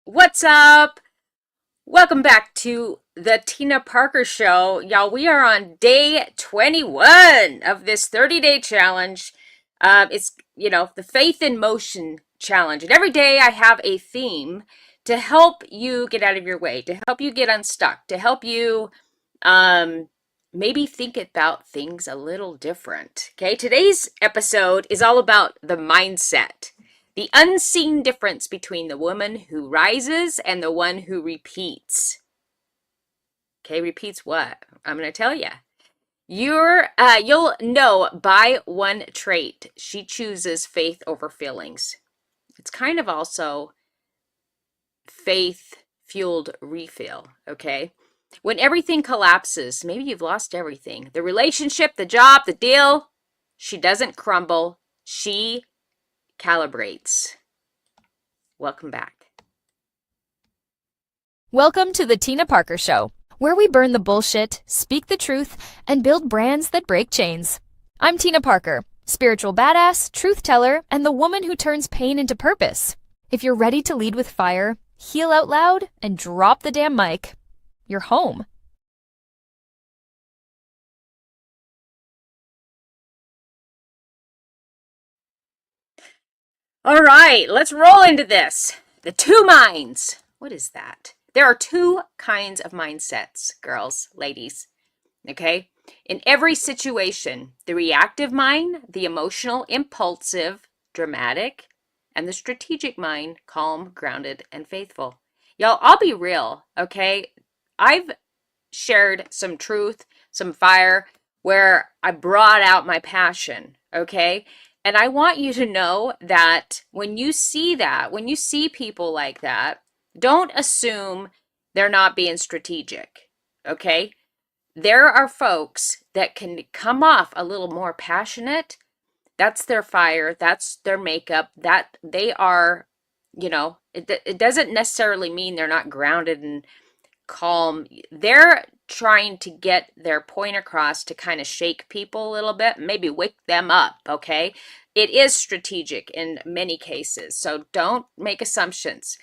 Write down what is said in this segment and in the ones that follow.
What's up? Welcome back to the Tina Parker Show. Y'all, we are on day 21 of this 30-day challenge. It's the Faith in Motion challenge. And every day I have a theme to help you get out of your way, to help you get unstuck, to help you um, maybe think about things a little different. Okay, today's episode is all about the mindset. The unseen difference between the woman who rises and the one who repeats. Okay, repeats what? I'm going to tell you. You'll know by one trait. She chooses faith over feelings. It's kind of also faith fueled refill, okay? When everything collapses, maybe you've lost everything. The relationship, the job, the deal, she doesn't crumble. She calibrates. Welcome back. Welcome to the Tina Parker Show, where we burn the bullshit, speak the truth, and build brands that break chains. I'm Tina Parker, spiritual badass, truth teller, and the woman who turns pain into purpose. If you're ready to lead with fire, heal out loud, and drop the damn mic, you're home. All right, let's roll into this. The two minds. What is that? There are two kinds of mindsets, girls, ladies. Okay? In every situation, the reactive mind, the emotional, impulsive, dramatic, and the strategic mind, calm, grounded, and faithful. Y'all, I'll be real, okay? I've shared some truth, some fire, where I brought out my passion, okay? And I want you to know that when you see that, when you see people like that, don't assume they're not being strategic, okay? There are folks that can come off a little more passionate. That's their fire, that's their makeup, that they are, it doesn't necessarily mean they're not grounded and calm. They're trying to get their point across to kind of shake people a little bit, maybe wake them up, okay? It is strategic in many cases, so don't make assumptions.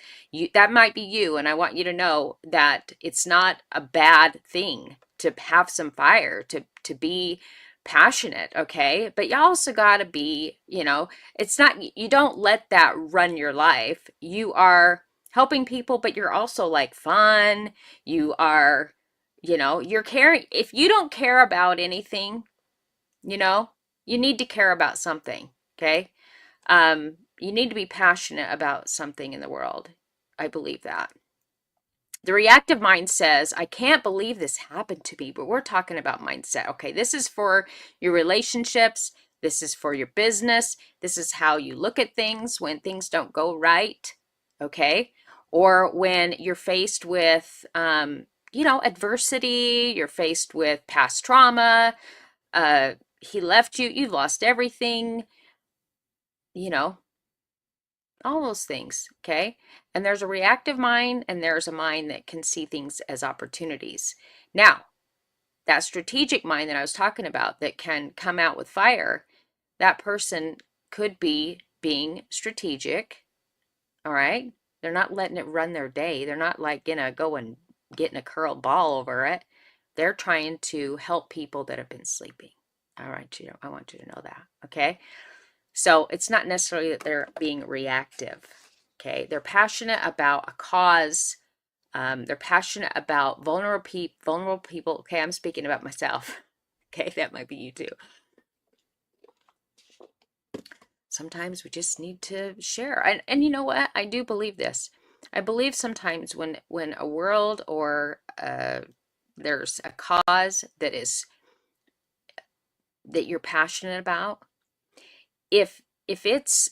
That might be you, and I want you to know that it's not a bad thing to have some fire, to be passionate, okay? But you also got to be, it's not, you don't let that run your life. You are helping people, but you're also like fun. You are, you're caring. If you don't care about anything, you know, you need to care about something, okay? You need to be passionate about something in the world. I believe that. The reactive mind says, I can't believe this happened to me, but we're talking about mindset. Okay, this is for your relationships. This is for your business. This is how you look at things when things don't go right. Okay, or when you're faced with, adversity, you're faced with past trauma. He left you, you lost everything, you know, all those things, okay? And there's a reactive mind and there's a mind that can see things as opportunities. Now, that strategic mind that I was talking about that can come out with fire, that person could be being strategic, all right? They're not letting it run their day. They're not like gonna go and getting a curl ball over it. They're trying to help people that have been sleeping. All right, I want you to know that, okay? So it's not necessarily that they're being reactive, okay? They're passionate about a cause. They're passionate about vulnerable people. Okay, I'm speaking about myself. Okay, that might be you too. Sometimes we just need to share. And you know what? I do believe this. I believe sometimes when a world or there's a cause that you're passionate about, if if it's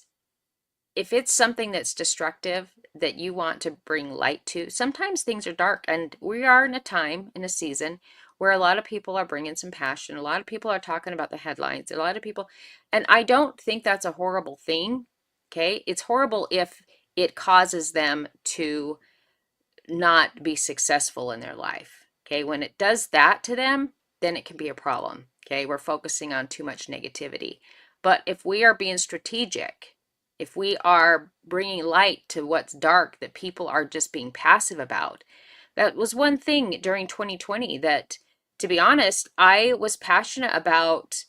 if it's something that's destructive that you want to bring light to, sometimes things are dark, and we are in a time, in a season where a lot of people are bringing some passion. A lot of people are talking about the headlines. A lot of people, and I don't think that's a horrible thing. Okay, it's horrible if it causes them to not be successful in their life. Okay, when it does that to them, then it can be a problem. Okay, we're focusing on too much negativity. But if we are being strategic if we are bringing light to what's dark that people are just being passive about. That was one thing during 2020 that, to be honest, I was passionate about.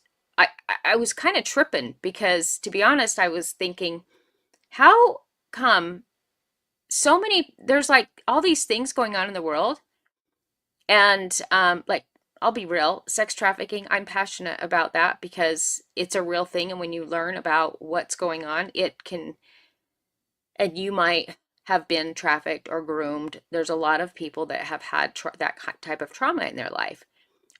I was kind of tripping because, to be honest, I was thinking, how come there's like all these things going on in the world, and like, I'll be real, sex trafficking, I'm passionate about that because it's a real thing. And when you learn about what's going on, it can, and you might have been trafficked or groomed. There's a lot of people that have had that type of trauma in their life.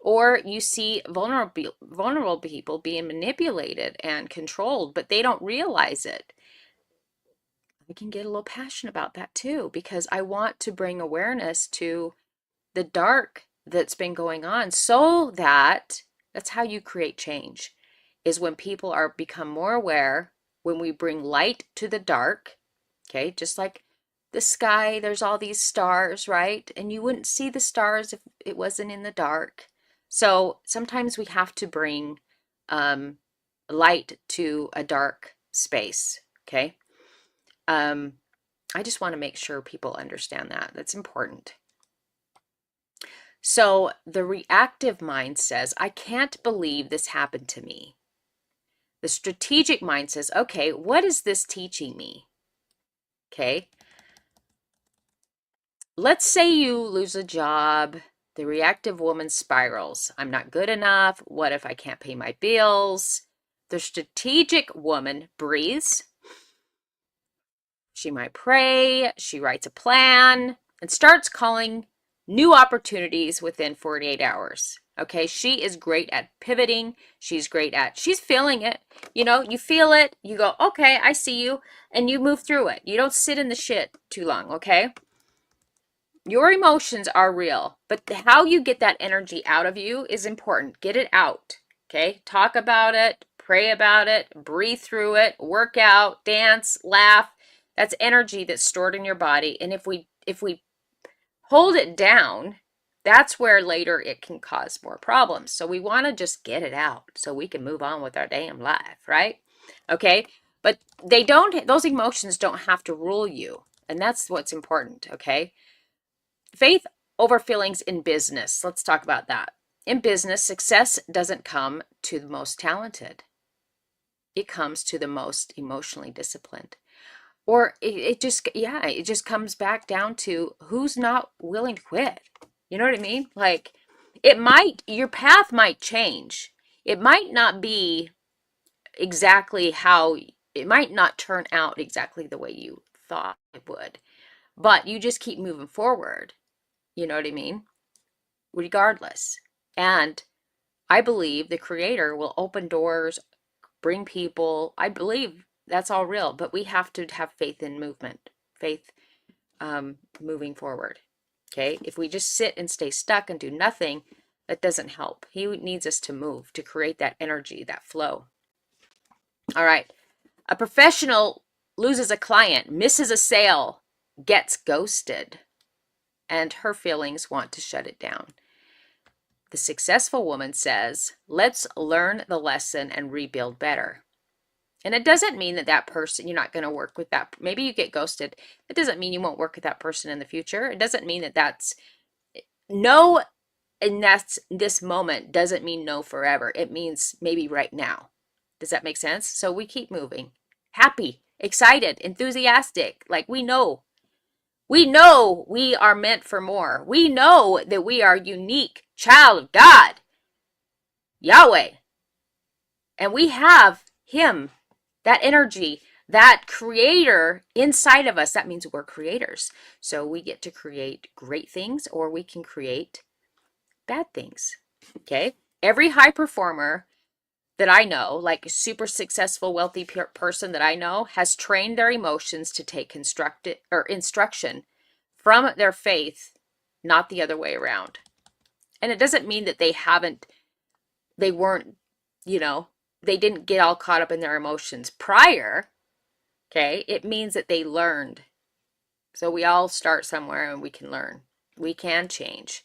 Or you see vulnerable people being manipulated and controlled, but they don't realize it. I can get a little passionate about that too, because I want to bring awareness to the dark that's been going on, so that's how you create change, is when people are become more aware, when we bring light to the dark. Okay, just like the sky, there's all these stars, right? And you wouldn't see the stars if it wasn't in the dark. So sometimes we have to bring light to a dark space. Okay. I just want to make sure people understand that. That's important. So the reactive mind says, I can't believe this happened to me. The strategic mind says, okay, what is this teaching me? Okay. Let's say you lose a job. The reactive woman spirals. I'm not good enough. What if I can't pay my bills? The strategic woman breathes. She might pray. She writes a plan and starts calling new opportunities within 48 hours. Okay, she is great at pivoting. She's feeling it. You feel it. You go, okay, I see you. And you move through it. You don't sit in the shit too long, okay? Your emotions are real, but how you get that energy out of you is important. Get it out, okay? Talk about it, pray about it, breathe through it, work out, dance, laugh. That's energy that's stored in your body. And if we hold it down, that's where later it can cause more problems. So we want to just get it out so we can move on with our damn life, right? Okay? But those emotions don't have to rule you. And that's what's important, okay? Faith over feelings in business. Let's talk about that. In business, success doesn't come to the most talented. It comes to the most emotionally disciplined. Or it just comes back down to who's not willing to quit. You know what I mean? Like, your path might change. It might not be it might not turn out exactly the way you thought it would, but you just keep moving forward. You know what I mean? Regardless. And I believe the Creator will open doors, bring people. I believe that's all real, but we have to have faith in movement, faith moving forward. Okay? If we just sit and stay stuck and do nothing, that doesn't help. He needs us to move, to create that energy, that flow. All right. A professional loses a client, misses a sale, gets ghosted, and her feelings want to shut it down. The successful woman says, let's learn the lesson and rebuild better. And it doesn't mean that person, you're not going to work with that. Maybe you get ghosted. It doesn't mean you won't work with that person in the future. It doesn't mean that's no, and that's this moment doesn't mean no forever. It means maybe right now. Does that make sense? So we keep moving. Happy, excited, enthusiastic. Like we know we are meant for more. We know that we are unique child of God, Yahweh. And we have Him, that energy, that creator inside of us. That means we're creators. So we get to create great things, or we can create bad things. Okay? Every high performer that I know, like a super successful, wealthy person that I know, has trained their emotions to take instruction from their faith, not the other way around. And it doesn't mean that they weren't, they didn't get all caught up in their emotions prior. Okay. It means that they learned. So we all start somewhere and we can learn. We can change.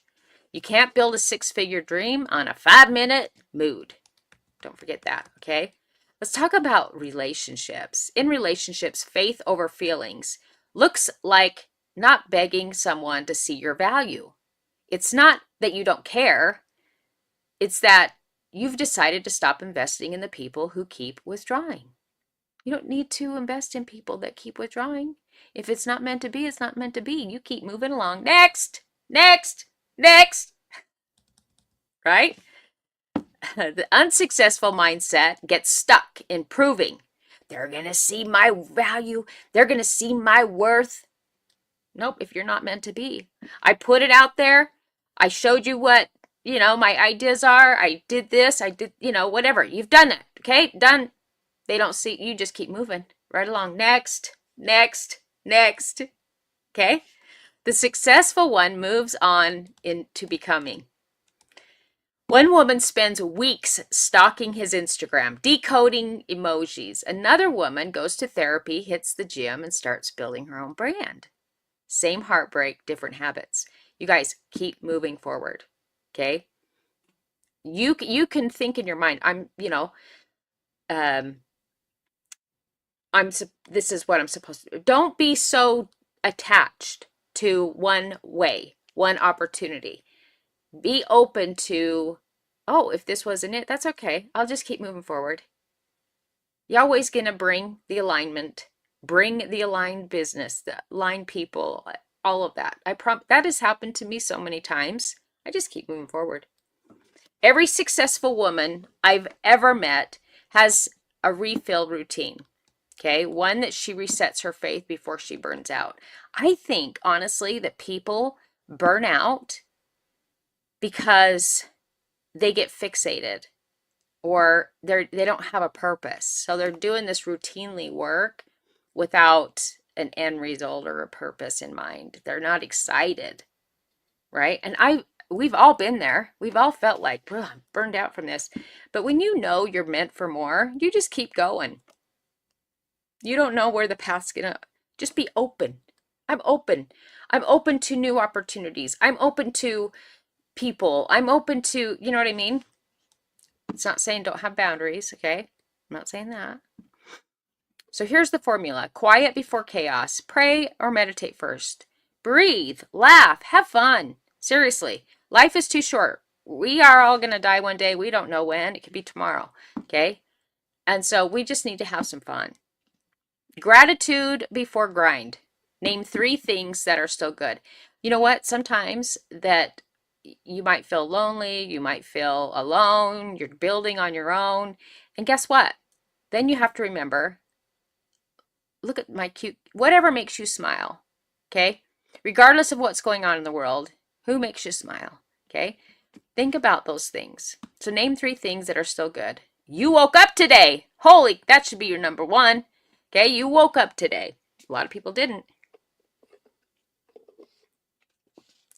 You can't build a 6-figure dream on a 5-minute mood. Don't forget that. Okay. Let's talk about relationships. In relationships, faith over feelings looks like not begging someone to see your value. It's not that you don't care, it's that you've decided to stop investing in the people who keep withdrawing. You don't need to invest in people that keep withdrawing. If it's not meant to be, it's not meant to be. You keep moving along. Next, next, next, right? The unsuccessful mindset gets stuck in proving. They're going to see my value. They're going to see my worth. Nope, if you're not meant to be. I put it out there. I showed you what, my ideas are. I did this. I did, whatever. You've done it. Okay, done. They don't see, you just keep moving right along. Next, next, next. Okay? The successful one moves on into becoming. One woman spends weeks stalking his Instagram, decoding emojis. Another woman goes to therapy, hits the gym, and starts building her own brand. Same heartbreak, different habits. You guys keep moving forward. Okay? You can think in your mind, this is what I'm supposed to do. Don't be so attached to one way, one opportunity. Be open to, oh, if this wasn't it, that's okay. I'll just keep moving forward. Yahweh's going to bring the alignment, bring the aligned business, the aligned people, all of that. That has happened to me so many times. I just keep moving forward. Every successful woman I've ever met has a refill routine. Okay, one that she resets her faith before she burns out. I think, honestly, that people burn out because they get fixated or they don't have a purpose. So they're doing this routinely work without an end result or a purpose in mind. They're not excited, right? And we've all been there. We've all felt like, I'm burned out from this. But when you know you're meant for more, you just keep going. You don't know where the path's gonna, just be open. I'm open. I'm open to new opportunities. I'm open to people. I'm open to, you know what I mean? It's not saying don't have boundaries, okay? I'm not saying that. So here's the formula. Quiet before chaos. Pray or meditate first. Breathe, laugh, have fun. Seriously, life is too short. We are all going to die one day. We don't know when. It could be tomorrow, okay? And so we just need to have some fun. Gratitude before grind. Name 3 things that are still good. You know what? Sometimes that you might feel lonely, you might feel alone, you're building on your own. And guess what? Then you have to remember, look at my cute, whatever makes you smile, okay? Regardless of what's going on in the world, who makes you smile, okay? Think about those things. So name 3 things that are still good. You woke up today. Holy, that should be your number 1. Okay, you woke up today. A lot of people didn't.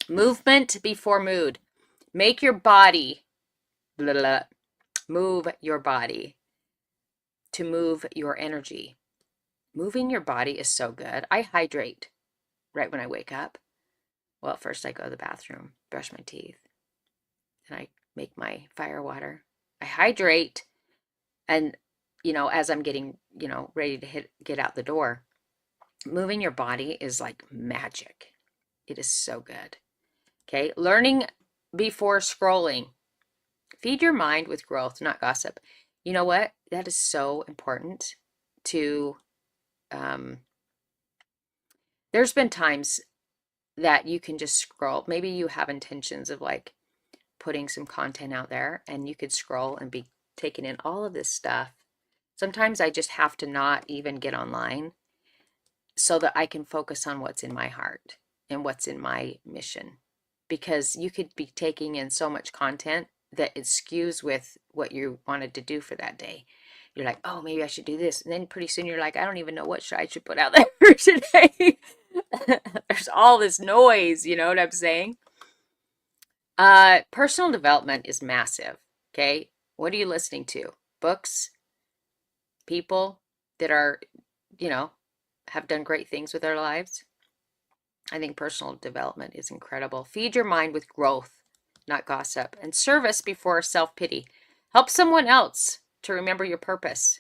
Movement before mood. Make your body, move your body to move your energy. Moving your body is so good. I hydrate right when I wake up. Well, first I go to the bathroom, brush my teeth, and I make my fire water. I hydrate, and as I'm getting, ready to get out the door, moving your body is like magic. It is so good. Okay, learning before scrolling. Feed your mind with growth, not gossip. You know what? That is so important to, there's been times that you can just scroll. Maybe you have intentions of like putting some content out there and you could scroll and be taking in all of this stuff. Sometimes I just have to not even get online so that I can focus on what's in my heart and what's in my mission. Because you could be taking in so much content that it skews with what you wanted to do for that day. You're like, oh, maybe I should do this. And then pretty soon you're like, I don't even know what I should put out there today. There's all this noise, you know what I'm saying? Personal development is massive, okay? What are you listening to? Books? People that are, have done great things with their lives? I think personal development is incredible. Feed your mind with growth, not gossip. And service before self-pity. Help someone else to remember your purpose.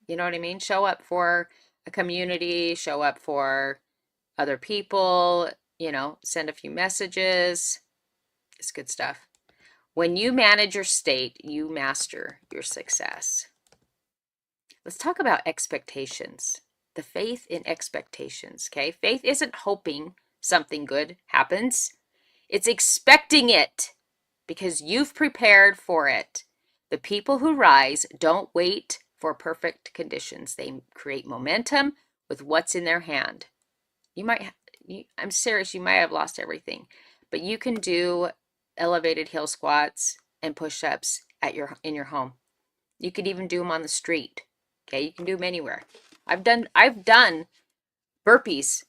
You know what I mean? Show up for a community, show up for other people, send a few messages. It's good stuff. When you manage your state, you master your success. Let's talk about expectations. The faith in expectations, okay? Faith isn't hoping something good happens. It's expecting it because you've prepared for it. The people who rise don't wait for perfect conditions. They create momentum with what's in their hand. I'm serious, you might have lost everything, but you can do elevated hill squats and push-ups in your home. You could even do them on the street. Okay, you can do them anywhere. I've done burpees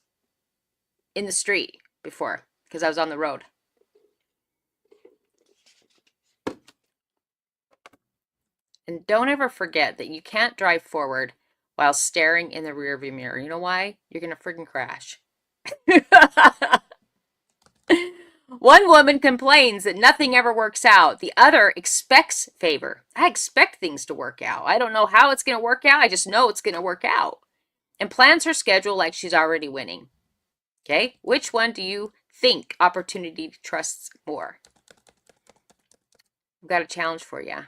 in the street before because I was on the road. And don't ever forget that you can't drive forward while staring in the rearview mirror. You know why? You're going to friggin' crash. One woman complains that nothing ever works out. The other expects favor. I expect things to work out. I don't know how it's going to work out. I just know it's going to work out. And plans her schedule like she's already winning. Okay? Which one do you think opportunity trusts more? I've got a challenge for you.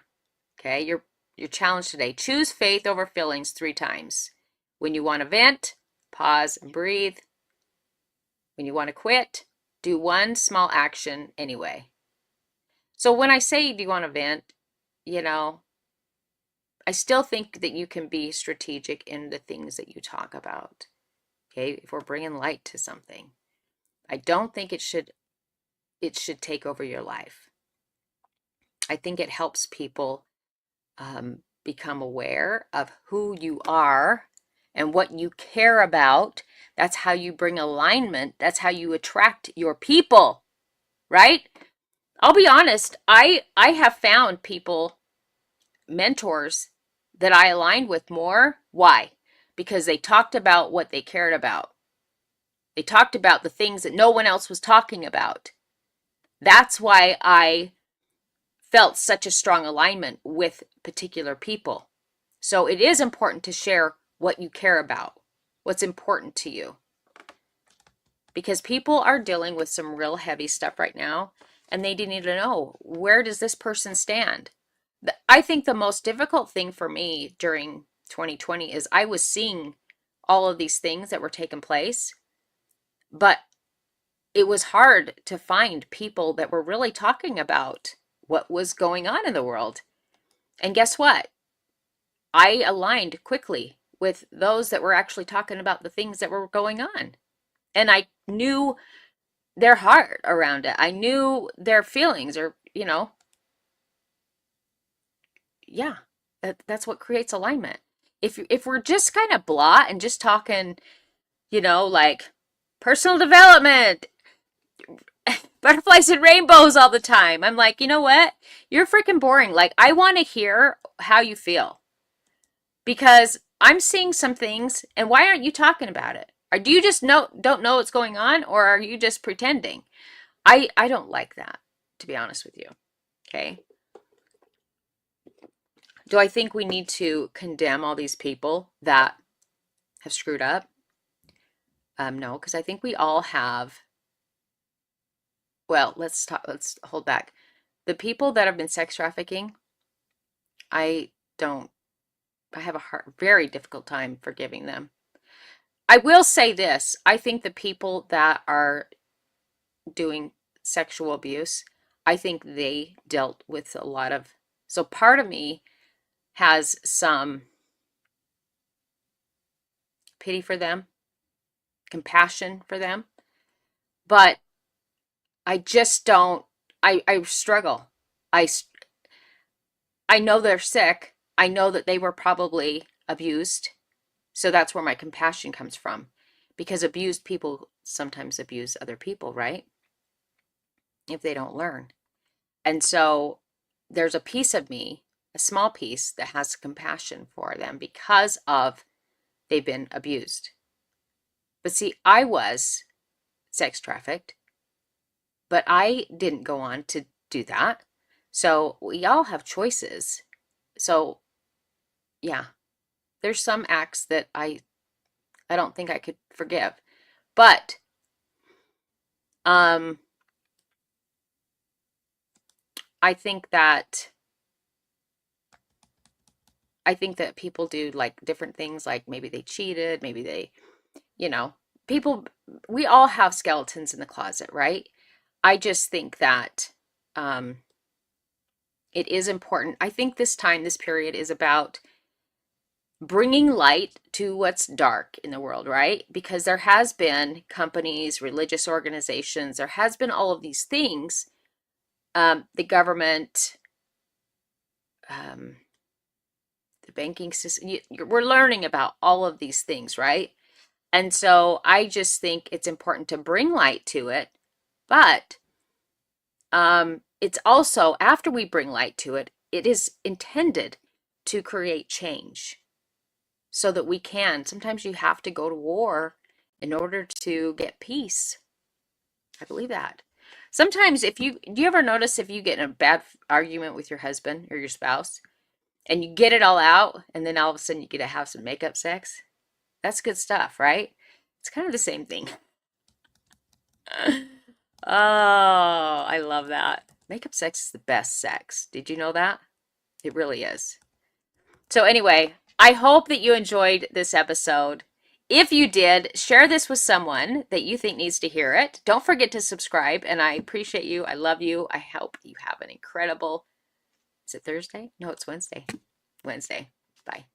Okay? Your challenge today. Choose faith over feelings 3 times. When you want to vent, pause and breathe. When you want to quit, do one small action anyway. So when I say, do you want to vent, I still think that you can be strategic in the things that you talk about. Okay, if we're bringing light to something, I don't think it should take over your life. I think it helps people become aware of who you are and what you care about. That's how you bring alignment. That's how you attract your people, right? I'll be honest, I have found people, mentors that I aligned with more. Why? Because they talked about what they cared about. They talked about the things that no one else was talking about. That's why I felt such a strong alignment with particular people. So it is important to share what you care about, what's important to you. Because people are dealing with some real heavy stuff right now, and they need to know, where does this person stand? I think the most difficult thing for me during 2020 is I was seeing all of these things that were taking place, but it was hard to find people that were really talking about what was going on in the world. And guess what? I aligned quickly with those that were actually talking about the things that were going on. And I knew their heart around it. I knew their feelings, or, yeah, that's what creates alignment. If we're just kind of blah and just talking, like personal development, butterflies and rainbows all the time, I'm like, you know what? You're freaking boring. Like, I want to hear how you feel, because I'm seeing some things, and why aren't you talking about it? Or do you just don't know what's going on, or are you just pretending? I don't like that, to be honest with you. Okay. Do I think we need to condemn all these people that have screwed up? No, because I think we all have. Well, let's hold back. The people that have been sex trafficking, I have a very difficult time forgiving them. I will say this. I think the people that are doing sexual abuse, I think they dealt with a lot of, so part of me has some pity for them, compassion for them, but I just don't, I struggle. I know they're sick. I know that they were probably abused. So that's where my compassion comes from, because abused people sometimes abuse other people, right? If they don't learn. And so there's a piece of me, a small piece, that has compassion for them because of they've been abused. But see, I was sex trafficked, but I didn't go on to do that. So we all have choices. So yeah, there's some acts that I don't think I could forgive. But I think that people do like different things, like maybe they cheated, maybe they, you know, people, we all have skeletons in the closet, right? I just think that it is important. I think this period is about bringing light to what's dark in the world, right? Because there has been companies, religious organizations, there has been all of these things, the government, the banking system. We're learning about all of these things, right? And so I just think it's important to bring light to it, but it's also, after we bring light to it, it is intended to create change so that we can. Sometimes you have to go to war in order to get peace. I believe that. Sometimes do you ever notice if you get in a bad argument with your husband or your spouse and you get it all out and then all of a sudden you get to have some makeup sex? That's good stuff, right? It's kind of the same thing. Oh, I love that. Makeup sex is the best sex. Did you know that? It really is. So anyway, I hope that you enjoyed this episode. If you did, share this with someone that you think needs to hear it. Don't forget to subscribe, and I appreciate you. I love you. I hope you have an incredible, is it Thursday? No, it's Wednesday. Wednesday. Bye.